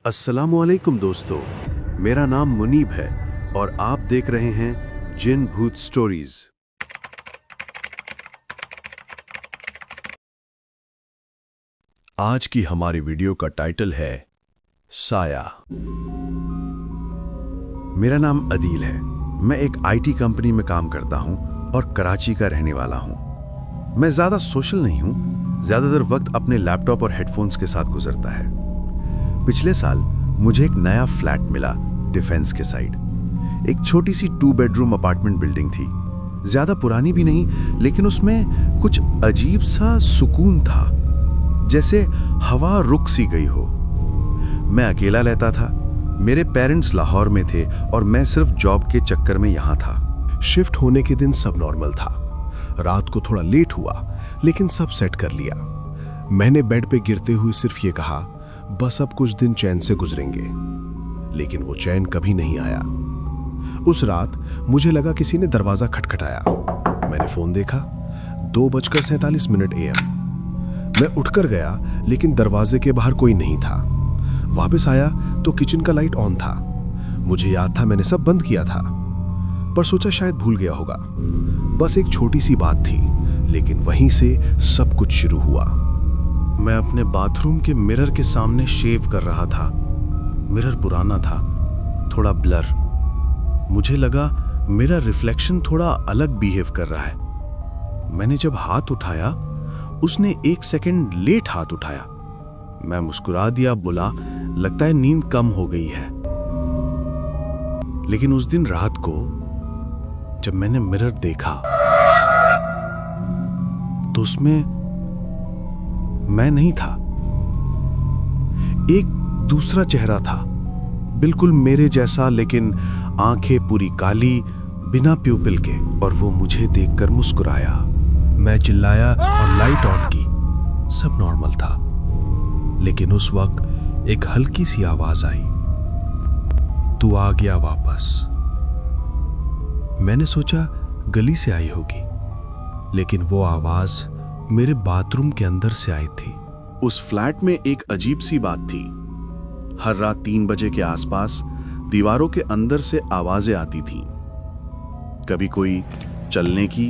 अस्सलामुअलैकुम दोस्तों, मेरा नाम मुनीब है और आप देख रहे हैं जिन भूत स्टोरीज। आज की हमारी वीडियो का टाइटल है साया। मेरा नाम अदील है। मैं एक आईटी कंपनी में काम करता हूं और कराची का रहने वाला हूं। मैं ज्यादा सोशल नहीं हूं, ज्यादातर वक्त अपने लैपटॉप और हेडफोन्स के साथ गुजरता है। पिछले साल मुझे एक नया फ्लैट मिला डिफेंस के साइड। एक छोटी सी 2 बेडरूम अपार्टमेंट बिल्डिंग थी। ज्यादा पुरानी भी नहीं, लेकिन उसमें कुछ अजीब सा सुकून था, जैसे हवा रुक सी गई हो। मैं अकेला रहता था। मेरे पेरेंट्स लाहौर में थे और मैं सिर्फ जॉब के चक्कर में यहाँ था। शिफ्ट होने के दिन सब नॉर्मल था। रात को थोड़ा लेट हुआ, लेकिन सब सेट कर लिया। मैंने बेड पे गिरते हुए सिर्फ ये कहा, बस अब कुछ दिन चैन से गुजरेंगे। लेकिन वो चैन कभी नहीं आया। उस रात मुझे लगा किसी ने दरवाजा खटखटाया। मैंने फोन देखा, 2:47 AM। मैं उठकर गया, लेकिन दरवाजे के बाहर कोई नहीं था। वापस आया तो किचन का लाइट ऑन था। मुझे याद था मैंने सब बंद किया था, पर सोचा शायद भूल गया होगा। बस एक छोटी सी बात थी, लेकिन वहीं से सब कुछ शुरू हुआ। मैं अपने बाथरूम के मिरर के सामने शेव कर रहा था। मिरर पुराना था, थोड़ा ब्लर। मुझे लगा मेरा रिफ्लेक्शन थोड़ा अलग बिहेव कर रहा है। मैंने जब हाथ उठाया, उसने 1 सेकंड लेट हाथ उठाया। मैं मुस्कुरा दिया, बोला लगता है नींद कम हो गई है। लेकिन उस दिन रात को जब मैंने मिरर देखा तो उसमें मैं नहीं था। एक दूसरा चेहरा था, बिल्कुल मेरे जैसा, लेकिन आंखें पूरी काली, बिना प्यूपिल के। और वो मुझे देखकर मुस्कुराया। मैं चिल्लाया और लाइट ऑन की। सब नॉर्मल था, लेकिन उस वक्त एक हल्की सी आवाज आई, तू आ गया वापस। मैंने सोचा गली से आई होगी, लेकिन वो आवाज मेरे बाथरूम के अंदर से आई थी। उस फ्लैट में एक अजीब सी बात थी। हर रात 3 बजे के आसपास दीवारों के अंदर से आवाजें आती थीं। कभी कोई चलने की,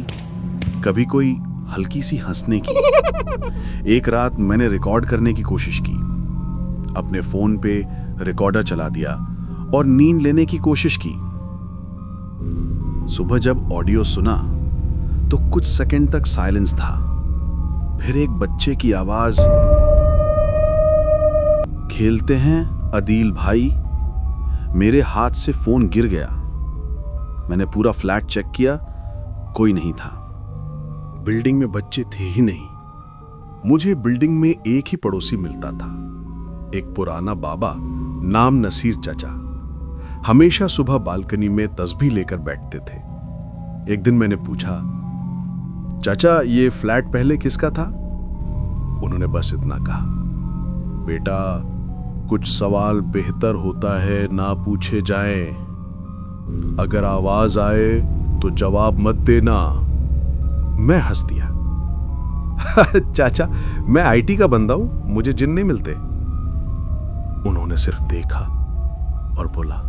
कभी कोई हल्की सी हंसने की। एक रात मैंने रिकॉर्ड करने की कोशिश की। अपने फोन पे रिकॉर्डर चला दिया और नींद लेने की कोशिश की। सुबह जब ऑडियो सुना तो कुछ सेकंड तक साइलेंस था। फिर एक बच्चे की आवाज, खेलते हैं अदील भाई। मेरे हाथ से फोन गिर गया। मैंने पूरा फ्लैट चेक किया, कोई नहीं था। बिल्डिंग में बच्चे थे ही नहीं। मुझे बिल्डिंग में एक ही पड़ोसी मिलता था, एक पुराना बाबा, नाम नसीर चाचा। हमेशा सुबह बालकनी में तस्बीह लेकर बैठते थे। एक दिन मैंने पूछा, चाचा ये फ्लैट पहले किसका था? उन्होंने बस इतना कहा, बेटा कुछ सवाल बेहतर होता है ना पूछे जाएं। अगर आवाज आए तो जवाब मत देना। मैं हंस दिया। चाचा मैं आईटी का बंदा हूं, मुझे जिन नहीं मिलते। उन्होंने सिर्फ देखा और बोला,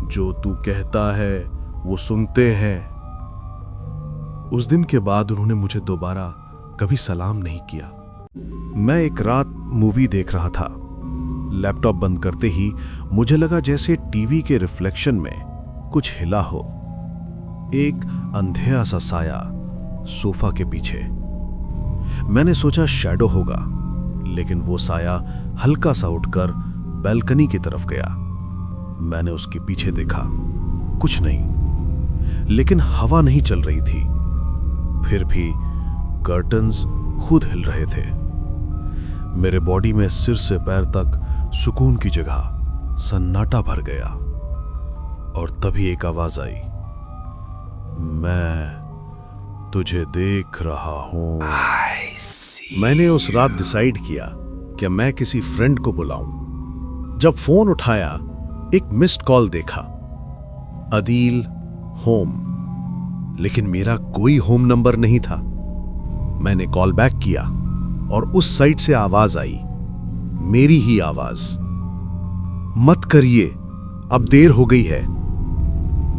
जो तू कहता है वो सुनते हैं। उस दिन के बाद उन्होंने मुझे दोबारा कभी सलाम नहीं किया। मैं एक रात मूवी देख रहा था। लैपटॉप बंद करते ही मुझे लगा जैसे टीवी के रिफ्लेक्शन में कुछ हिला हो। एक अंधेरा सा साया सोफा के पीछे। मैंने सोचा शैडो होगा, लेकिन वो साया हल्का सा उठकर बैल्कनी की तरफ गया। मैंने उसके पीछे देखा, कुछ नहीं, लेकिन हवा नहीं चल रही थी। फिर भी कर्टन्स खुद हिल रहे थे। मेरे बॉडी में सिर से पैर तक सुकून की जगह सन्नाटा भर गया। और तभी एक आवाज आई, मैं तुझे देख रहा हूं। मैंने उस रात डिसाइड किया कि मैं किसी फ्रेंड को बुलाऊं। जब फोन उठाया, एक मिस्ड कॉल देखा, अदील होम, लेकिन मेरा कोई होम नंबर नहीं था। मैंने कॉल बैक किया और उस साइड से आवाज आई, मेरी ही आवाज। मत करिए, अब देर हो गई है।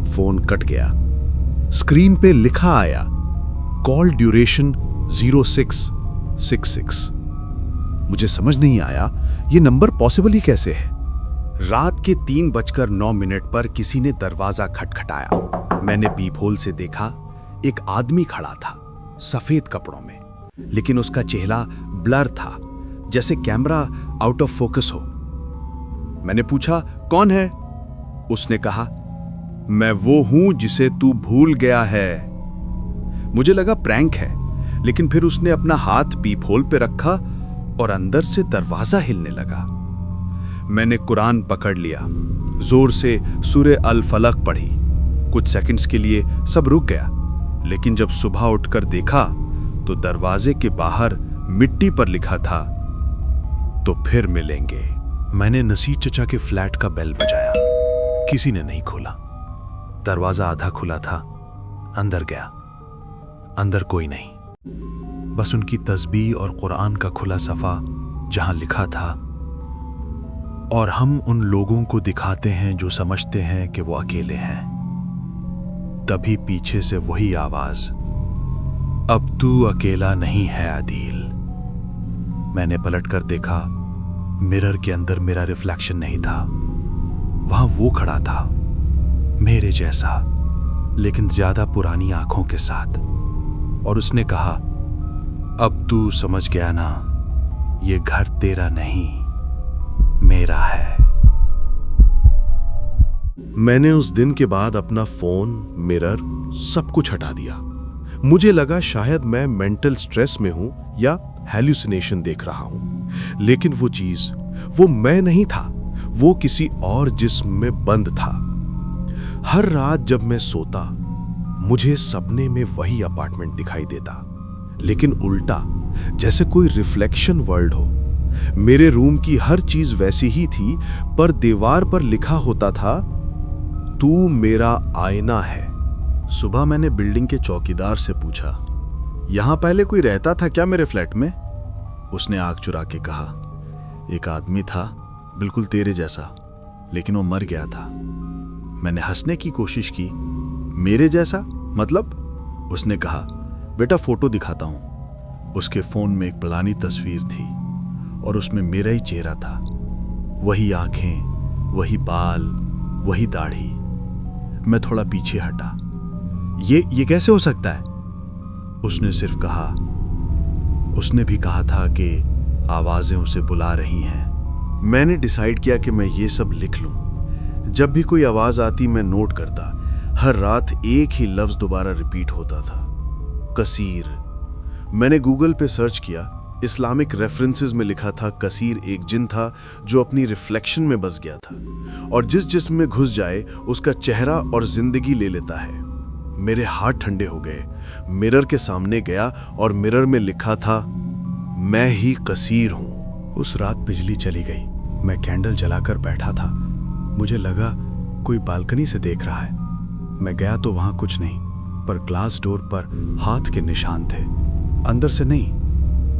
फोन कट गया। स्क्रीन पे लिखा आया, कॉल ड्यूरेशन 0666। मुझे समझ नहीं आया ये नंबर पॉसिबल ही कैसे है। रात के 3:09 पर किसी ने दरवाजा खटखटाया। मैंने पीप होल से देखा, एक आदमी खड़ा था, सफेद कपड़ों में, लेकिन उसका चेहरा ब्लर था, जैसे कैमरा आउट ऑफ फोकस हो। मैंने पूछा, कौन है? उसने कहा, मैं वो हूं जिसे तू भूल गया है। मुझे लगा प्रैंक है, लेकिन फिर उसने अपना हाथ पीप होल पे रखा और अंदर से दरवाजा हिलने लगा। मैंने कुरान पकड़ लिया, जोर से सूरे अल फलक पढ़ी। कुछ सेकंड्स के लिए सब रुक गया, लेकिन जब सुबह उठकर देखा तो दरवाजे के बाहर मिट्टी पर लिखा था, तो फिर मिलेंगे। मैंने नसीर चचा के फ्लैट का बेल बजाया। किसी ने नहीं खोला। दरवाजा आधा खुला था। अंदर गया। अंदर कोई नहीं, बस उनकी तस्बीह और कुरान का खुला सफा जहां लिखा था, और हम उन लोगों को दिखाते हैं जो समझते हैं कि वो अकेले हैं। तभी पीछे से वही आवाज, अब तू अकेला नहीं है आदिल। मैंने पलटकर देखा, मिरर के अंदर मेरा रिफ्लेक्शन नहीं था। वहां वो खड़ा था, मेरे जैसा, लेकिन ज्यादा पुरानी आंखों के साथ, और उसने कहा, अब तू समझ गया ना, ये घर तेरा नहीं, मेरा है। मैंने उस दिन के बाद अपना फोन, मिरर, सब कुछ हटा दिया। मुझे लगा शायद मैं मेंटल स्ट्रेस में हूं या हैल्यूसिनेशन देख रहा हूं, लेकिन वो चीज, वो मैं नहीं था, वो किसी और जिस्म में बंद था। हर रात जब मैं सोता, मुझे सपने में वही अपार्टमेंट दिखाई देता, लेकिन उल्टा, जैसे कोई रिफ्लेक्शन वर्ल्ड हो। मेरे रूम की हर चीज वैसी ही थी, पर दीवार पर लिखा होता था, तू मेरा आईना है। सुबह मैंने बिल्डिंग के चौकीदार से पूछा, यहां पहले कोई रहता था क्या मेरे फ्लैट में? उसने आंख चुरा के कहा, एक आदमी था, बिल्कुल तेरे जैसा, लेकिन वो मर गया था। मैंने हंसने की कोशिश की, मेरे जैसा मतलब? उसने कहा, बेटा फोटो दिखाता हूं। उसके फोन में एक पुरानी तस्वीर थी और उसमें मेरा ही चेहरा था, वही आंखें, वही बाल, वही दाढ़ी। मैं थोड़ा पीछे हटा, ये कैसे हो सकता है? उसने सिर्फ कहा, उसने भी कहा था कि आवाजें उसे बुला रही हैं। मैंने डिसाइड किया कि मैं ये सब लिख लूं। जब भी कोई आवाज आती मैं नोट करता। हर रात एक ही लफ्ज दोबारा रिपीट होता था, कसीर। मैंने गूगल पे सर्च किया, इस्लामिक रेफरेंसेस में लिखा था, कसीर एक जिन था जो अपनी रिफ्लेक्शन में बस गया था और जिस जिस्म में घुस जाए उसका चेहरा और जिंदगी ले लेता है। मेरे हाथ ठंडे हो गए। मिरर के सामने गया और मिरर में लिखा था, मैं ही कसीर हूं। उस रात बिजली चली गई। मैं कैंडल जलाकर बैठा था। मुझे लगा कोई बालकनी से देख रहा है। मैं गया तो वहां कुछ नहीं, पर ग्लास डोर पर हाथ के निशान थे। अंदर से नहीं,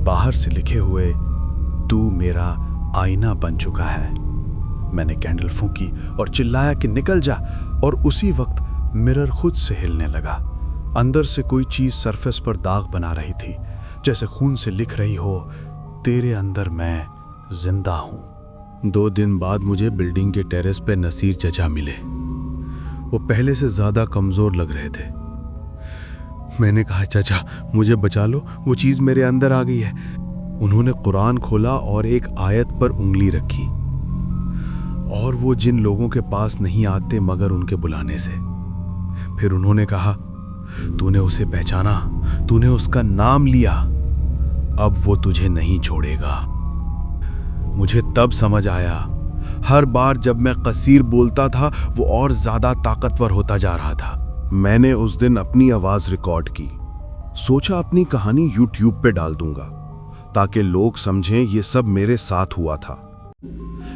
बाहर से लिखे हुए, तू मेरा आईना बन चुका है। मैंने कैंडल फूंकी और चिल्लाया कि निकल जा, और उसी वक्त मिरर खुद से हिलने लगा। अंदर से कोई चीज सरफेस पर दाग बना रही थी, जैसे खून से लिख रही हो, तेरे अंदर मैं जिंदा हूं। 2 दिन बाद मुझे बिल्डिंग के टेरेस पे नसीर चचा मिले। वो पहले से ज्यादा कमजोर लग रहे थे। मैंने कहा, चाचा मुझे बचा लो, वो चीज मेरे अंदर आ गई है। उन्होंने कुरान खोला और एक आयत पर उंगली रखी, और वो जिन लोगों के पास नहीं आते मगर उनके बुलाने से। फिर उन्होंने कहा, तूने उसे पहचाना, तूने उसका नाम लिया, अब वो तुझे नहीं छोड़ेगा। मुझे तब समझ आया, हर बार जब मैं कसीर बोलता था वो और ज्यादा ताकतवर होता जा रहा था। मैंने उस दिन अपनी आवाज रिकॉर्ड की। सोचा अपनी कहानी YouTube पे डाल दूंगा ताकि लोग समझें ये सब मेरे साथ हुआ था।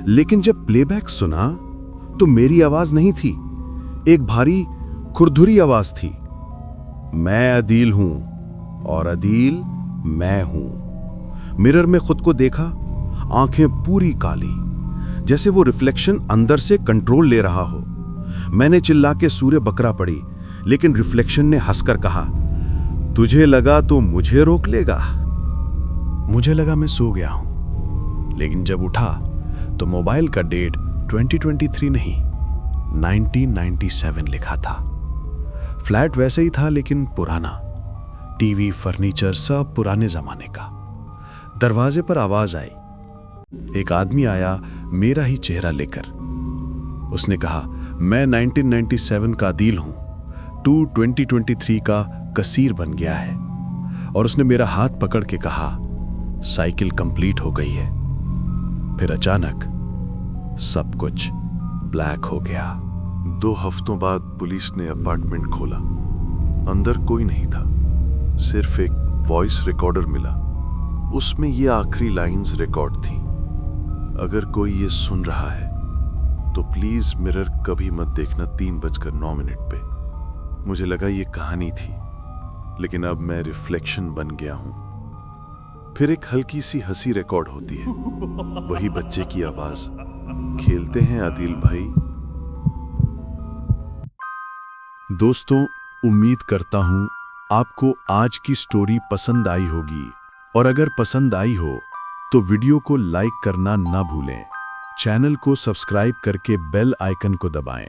लेकिन जब प्लेबैक सुना तो मेरी आवाज नहीं थी, एक भारी खुरदुरी आवाज थी। मैं अदील हूं और अदील मैं हूं। मिरर में खुद को देखा, आंखें पूरी काली, जैसे वो रिफ्लेक्शन अंदर से कंट्रोल ले रहा हो। मैंने चिल्ला के सूर्य बकरा पड़ी, लेकिन रिफ्लेक्शन ने हंसकर कहा, तुझे लगा तो मुझे रोक लेगा। मुझे लगा मैं सो गया हूं, लेकिन जब उठा तो मोबाइल का डेट 2023 नहीं 1997 लिखा था। फ्लैट वैसे ही था लेकिन पुराना, टीवी फर्नीचर सब पुराने जमाने का। दरवाजे पर आवाज आई। एक आदमी आया मेरा ही चेहरा लेकर। उसने कहा, मैं 1997 का आदिल हूं, तू 2023 का कसीर बन गया है। और उसने मेरा हाथ पकड़ के कहा, साइकिल कंप्लीट हो गई है। फिर अचानक सब कुछ ब्लैक हो गया। 2 हफ्तों बाद पुलिस ने अपार्टमेंट खोला। अंदर कोई नहीं था, सिर्फ एक वॉइस रिकॉर्डर मिला। उसमें ये आखिरी लाइंस रिकॉर्ड थी, अगर कोई ये सुन रहा है तो प्लीज मिरर कभी मत देखना 3:09 पे। मुझे लगा ये कहानी थी, लेकिन अब मैं रिफ्लेक्शन बन गया हूं। फिर एक हल्की सी हंसी रिकॉर्ड होती है, वही बच्चे की आवाज, खेलते हैं आदिल भाई। दोस्तों, उम्मीद करता हूं आपको आज की स्टोरी पसंद आई होगी, और अगर पसंद आई हो तो वीडियो को लाइक करना ना भूलें। चैनल को सब्सक्राइब करके बेल आइकन को दबाएं।